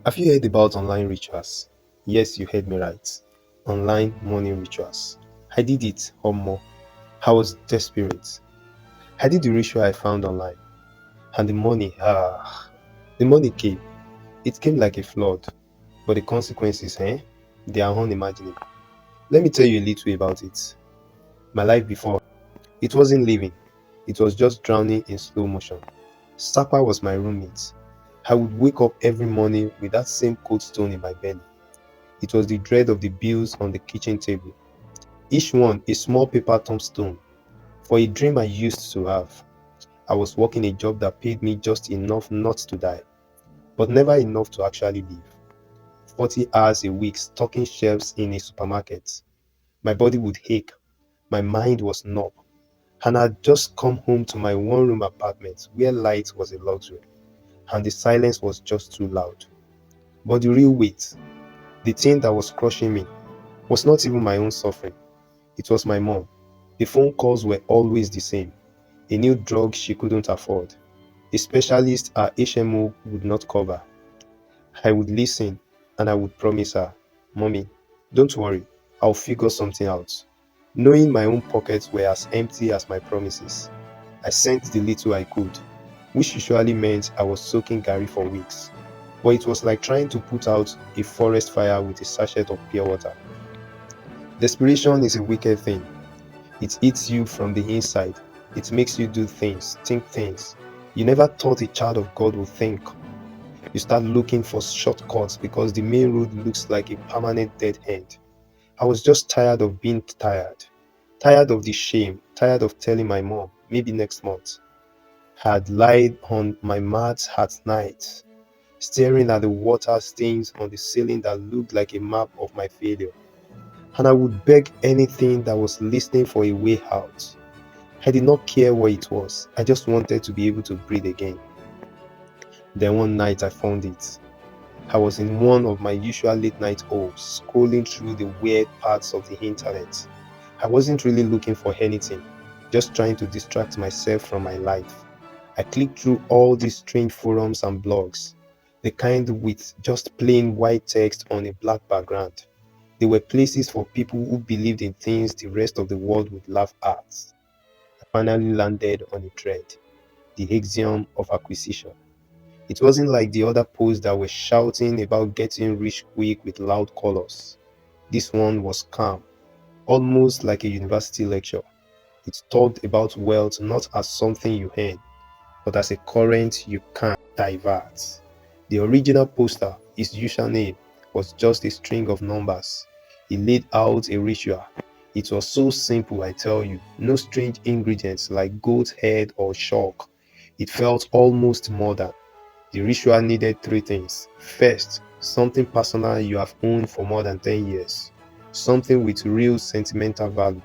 Have you heard about online rituals? Yes, you heard me right. Online morning rituals. I did it, or more. I was desperate. I did the ritual I found online. And the money came. It came like a flood. But the consequences, they are unimaginable. Let me tell you a little about it. My life before, it wasn't living. It was just drowning in slow motion. Sapa was my roommate. I would wake up every morning with that same cold stone in my belly. It was the dread of the bills on the kitchen table, each one a small paper tombstone for a dream I used to have. I was working a job that paid me just enough not to die, but never enough to actually live. 40 hours a week stocking shelves in a supermarket. My body would ache, my mind was numb, and I'd just come home to my one-room apartment where light was a luxury, and the silence was just too loud. But the real weight, the thing that was crushing me, was not even my own suffering. It was my mom. The phone calls were always the same. A new drug she couldn't afford. A specialist her HMO would not cover. I would listen and I would promise her, Mommy, don't worry, I'll figure something out. Knowing my own pockets were as empty as my promises, I sent the little I could, which usually meant I was soaking Gary for weeks. But it was like trying to put out a forest fire with a sachet of pure water. Desperation is a wicked thing. It eats you from the inside. It makes you do things, think things you never thought a child of God would think. You start looking for shortcuts because the main road looks like a permanent dead end. I was just tired of being tired. Tired of the shame. Tired of telling my mom, maybe next month. I had lied on my mat at night, staring at the water stains on the ceiling that looked like a map of my failure. And I would beg anything that was listening for a way out. I did not care what it was. I just wanted to be able to breathe again. Then one night I found it. I was in one of my usual late night holes, scrolling through the weird parts of the internet. I wasn't really looking for anything, just trying to distract myself from my life. I clicked through all these strange forums and blogs, the kind with just plain white text on a black background. They were places for people who believed in things the rest of the world would laugh at. I finally landed on a thread, the axiom of acquisition. It wasn't like the other posts that were shouting about getting rich quick with loud colors. This one was calm, almost like a university lecture. It talked about wealth not as something you earn, but as a current you can't divert. The original poster, his username, was just a string of numbers. He laid out a ritual. It was so simple, I tell you. No strange ingredients like goat head or chalk. It felt almost modern. The ritual needed three things. First, something personal you have owned for more than 10 years, something with real sentimental value.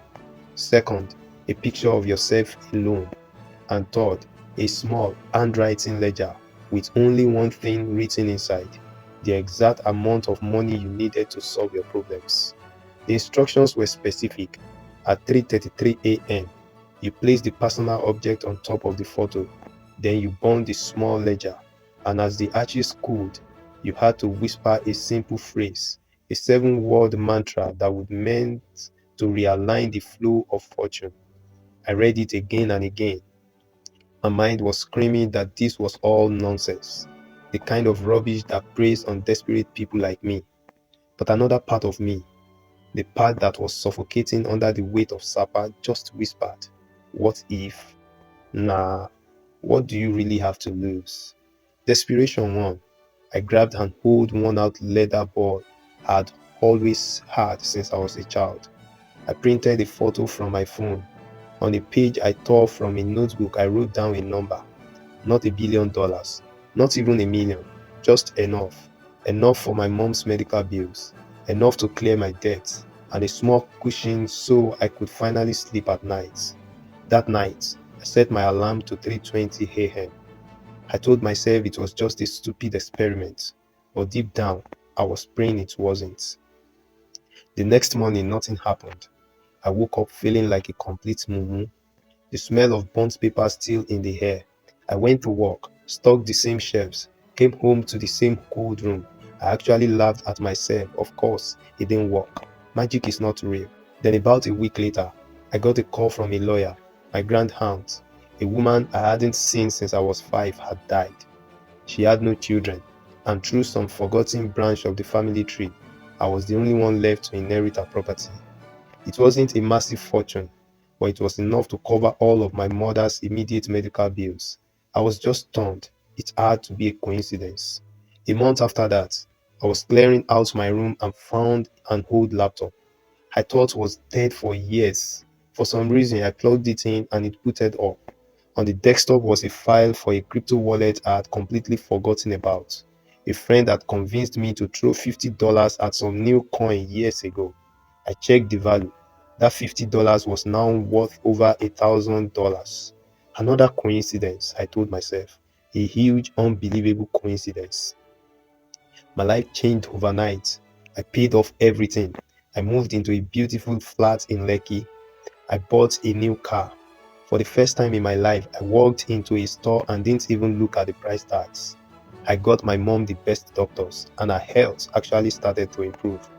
Second, a picture of yourself alone. And third, a small handwriting ledger with only one thing written inside, the exact amount of money you needed to solve your problems. The instructions were specific. At 3:33 a.m., you place the personal object on top of the photo. Then you burn the small ledger. And as the ashes cooled, you had to whisper a simple phrase, a 7-word mantra that would meant to realign the flow of fortune. I read it again and again. My mind was screaming that this was all nonsense, the kind of rubbish that preys on desperate people like me. But another part of me, the part that was suffocating under the weight of Sapa, just whispered, what if? Nah, what do you really have to lose? Desperation won. I grabbed an old worn-out leather ball I had always had since I was a child. I printed a photo from my phone. On a page I tore from a notebook, I wrote down a number. Not $1 billion, not even a million, just enough. Enough for my mom's medical bills, enough to clear my debts, and a small cushion so I could finally sleep at night. That night, I set my alarm to 3:20 a.m. I told myself it was just a stupid experiment, but deep down, I was praying it wasn't. The next morning, nothing happened. I woke up feeling like a complete mumu, the smell of burnt paper still in the air. I went to work, stocked the same shelves, came home to the same cold room, I actually laughed at myself. Of course, it didn't work. Magic is not real. Then, about a week later, I got a call from a lawyer. My grand aunt, a woman I hadn't seen since I was 5, had died. She had no children, and through some forgotten branch of the family tree, I was the only one left to inherit her property. It wasn't a massive fortune, but it was enough to cover all of my mother's immediate medical bills. I was just stunned. It had to be a coincidence. A month after that, I was clearing out my room and found an old laptop I thought was dead for years. For some reason, I plugged it in and it booted up. On the desktop was a file for a crypto wallet I had completely forgotten about. A friend had convinced me to throw $50 at some new coin years ago. I checked the value. That $50 was now worth over $1,000. Another coincidence, I told myself. A huge, unbelievable coincidence. My life changed overnight. I paid off everything. I moved into a beautiful flat in Lekki. I bought a new car. For the first time in my life, I walked into a store and didn't even look at the price tags. I got my mom the best doctors, and her health actually started to improve.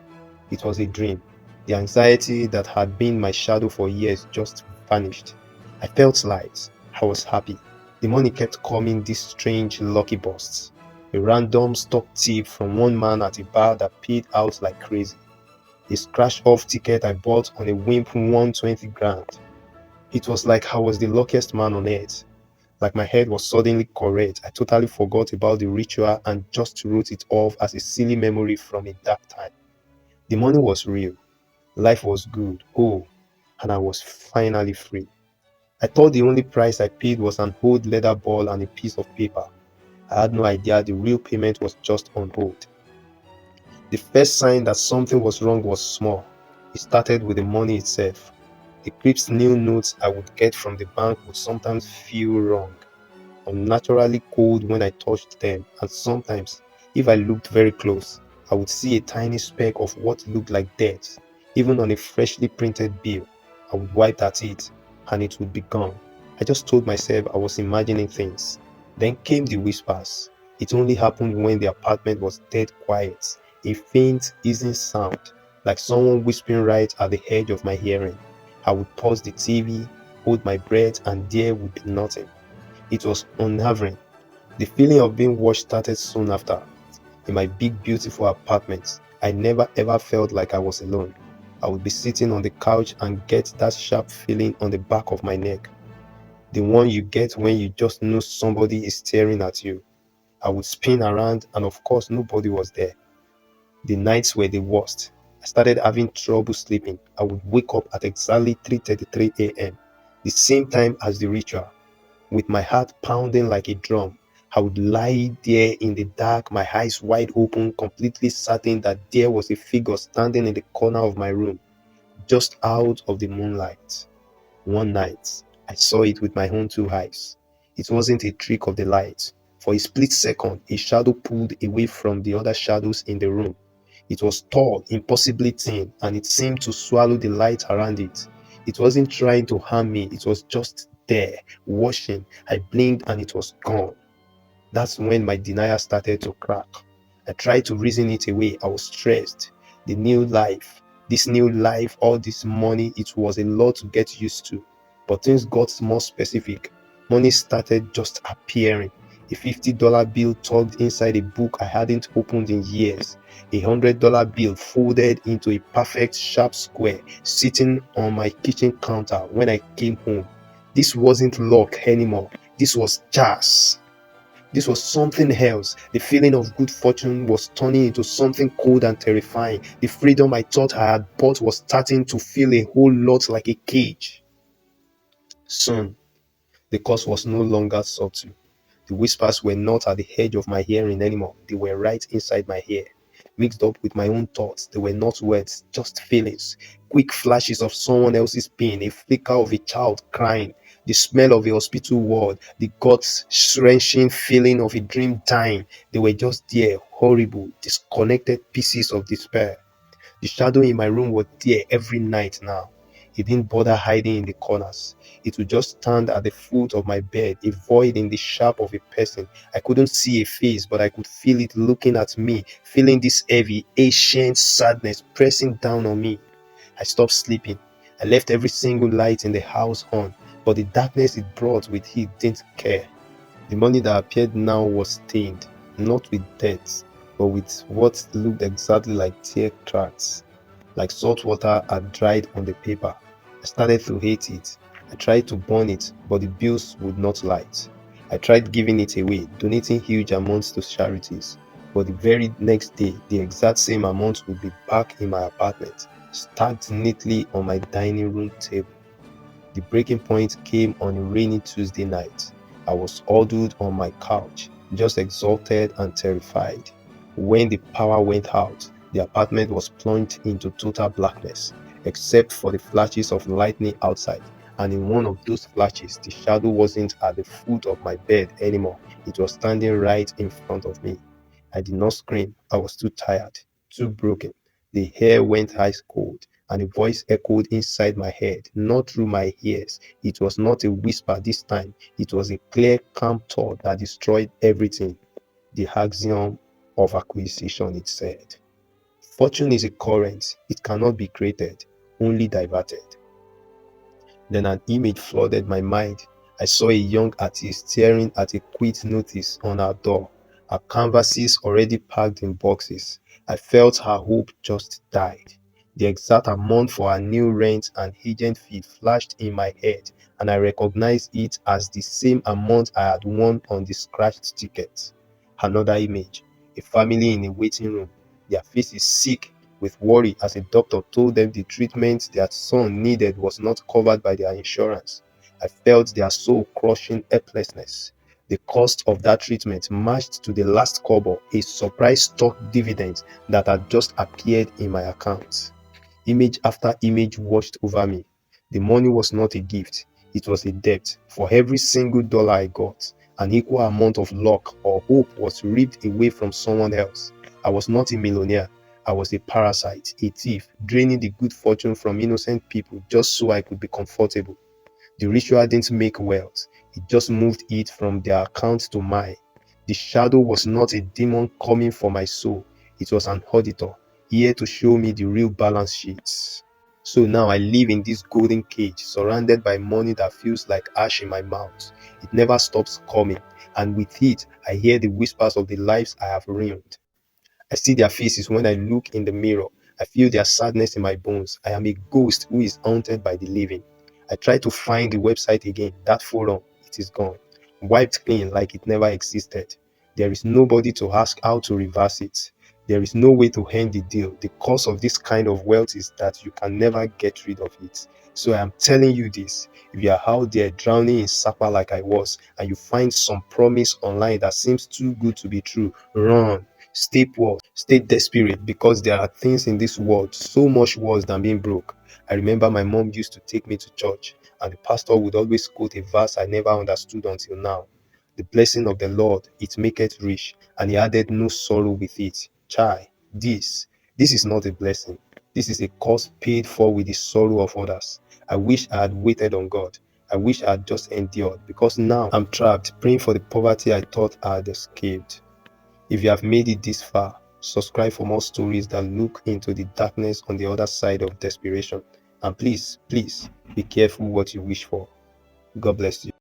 It was a dream. The anxiety that had been my shadow for years just vanished. I felt light. I was happy. The money kept coming these strange lucky bursts. A random stock tip from one man at a bar that paid out like crazy. A scratch off ticket I bought on a whim won 20 grand. It was like I was the luckiest man on earth. Like my head was suddenly correct. I totally forgot about the ritual and just wrote it off as a silly memory from a dark time. The money was real. Life was good. Oh, and I was finally free. I thought the only price I paid was an old leather ball and a piece of paper. I had no idea the real payment was just on hold. The first sign that something was wrong was small. It started with the money itself. The crisp new notes I would get from the bank would sometimes feel wrong, unnaturally cold when I touched them, and sometimes, if I looked very close, I would see a tiny speck of what looked like dirt. Even on a freshly printed bill, I would wipe at it, and it would be gone. I just told myself I was imagining things. Then came the whispers. It only happened when the apartment was dead quiet, a faint, easing sound, like someone whispering right at the edge of my hearing. I would pause the TV, hold my breath, and there would be nothing. It was unnerving. The feeling of being watched started soon after. In my big, beautiful apartment, I never ever felt like I was alone. I would be sitting on the couch and get that sharp feeling on the back of my neck. The one you get when you just know somebody is staring at you. I would spin around, and of course, nobody was there. The nights were the worst. I started having trouble sleeping. I would wake up at exactly 3:33 a.m., the same time as the ritual. With my heart pounding like a drum, I would lie there in the dark, my eyes wide open, completely certain that there was a figure standing in the corner of my room, just out of the moonlight. One night, I saw it with my own two eyes. It wasn't a trick of the light. For a split second, a shadow pulled away from the other shadows in the room. It was tall, impossibly thin, and it seemed to swallow the light around it. It wasn't trying to harm me, it was just there, watching. I blinked and it was gone. That's when my denial started to crack. I tried to reason it away. I was stressed. The new life, all this money, it was a lot to get used to. But things got more specific. Money started just appearing. A $50 bill tucked inside a book I hadn't opened in years. A $100 bill folded into a perfect sharp square sitting on my kitchen counter when I came home. This wasn't luck anymore. This was jazz. This was something else. The feeling of good fortune was turning into something cold and terrifying. The freedom I thought I had bought was starting to feel a whole lot like a cage. Soon, the cause was no longer subtle. The whispers were not at the edge of my hearing anymore. They were right inside my ear. Mixed up with my own thoughts, they were not words, just feelings. Quick flashes of someone else's pain, a flicker of a child crying, the smell of a hospital ward, the gut-wrenching feeling of a dream dying. They were just there, horrible, disconnected pieces of despair. The shadow in my room was there every night now. It didn't bother hiding in the corners. It would just stand at the foot of my bed, a void in the shape of a person. I couldn't see a face, but I could feel it looking at me, feeling this heavy, ancient sadness pressing down on me. I stopped sleeping. I left every single light in the house on, but the darkness it brought with it didn't care. The money that appeared now was stained, not with dirt, but with what looked exactly like tear tracks, like salt water had dried on the paper. I started to hate it. I tried to burn it, but the bills would not light. I tried giving it away, donating huge amounts to charities, but the very next day, the exact same amount would be back in my apartment, stacked neatly on my dining room table. The breaking point came on a rainy Tuesday night. I was huddled on my couch, just exhausted and terrified. When the power went out, the apartment was plunged into total blackness, except for the flashes of lightning outside. And in one of those flashes, the shadow wasn't at the foot of my bed anymore. It was standing right in front of me. I did not scream. I was too tired, too broken. The hair went ice cold, and a voice echoed inside my head, not through my ears. It was not a whisper this time. It was a clear, calm thought that destroyed everything. The axiom of acquisition, it said. Fortune is a current. It cannot be created, only diverted. Then an image flooded my mind. I saw a young artist staring at a quit notice on her door, her canvases already packed in boxes. I felt her hope just died. The exact amount for her new rent and agent fee flashed in my head, and I recognized it as the same amount I had won on the scratched ticket. Another image, a family in a waiting room, their faces sick with worry as a doctor told them the treatment their son needed was not covered by their insurance. I felt their soul crushing helplessness. The cost of that treatment matched to the last kobo a surprise stock dividend that had just appeared in my account. Image after image washed over me. The money was not a gift, it was a debt. For every single dollar I got, an equal amount of luck or hope was ripped away from someone else. I was not a millionaire. I was a parasite, a thief, draining the good fortune from innocent people just so I could be comfortable. The ritual didn't make wealth, it just moved it from their account to mine. The shadow was not a demon coming for my soul, it was an auditor, here to show me the real balance sheets. So now I live in this golden cage, surrounded by money that feels like ash in my mouth. It never stops coming, and with it, I hear the whispers of the lives I have ruined. I see their faces when I look in the mirror. I feel their sadness in my bones. I am a ghost who is haunted by the living. I try to find the website again. That forum, it is gone. Wiped clean like it never existed. There is nobody to ask how to reverse it. There is no way to end the deal. The cause of this kind of wealth is that you can never get rid of it. So I am telling you this. If you are out there drowning in sapa like I was, and you find some promise online that seems too good to be true, run. Stay poor, stay desperate because there are things in this world so much worse than being broke. I remember my mom used to take me to church, and the pastor would always quote a verse I never understood until now. The blessing of the Lord, it maketh rich, and he added no sorrow with it. Chai, this is not a blessing. This is a cost paid for with the sorrow of others. I wish I had waited on God. I wish I had just endured because now I'm trapped, praying for the poverty I thought I had escaped. If you have made it this far, subscribe for more stories that look into the darkness on the other side of desperation. And please, please be careful what you wish for. God bless you.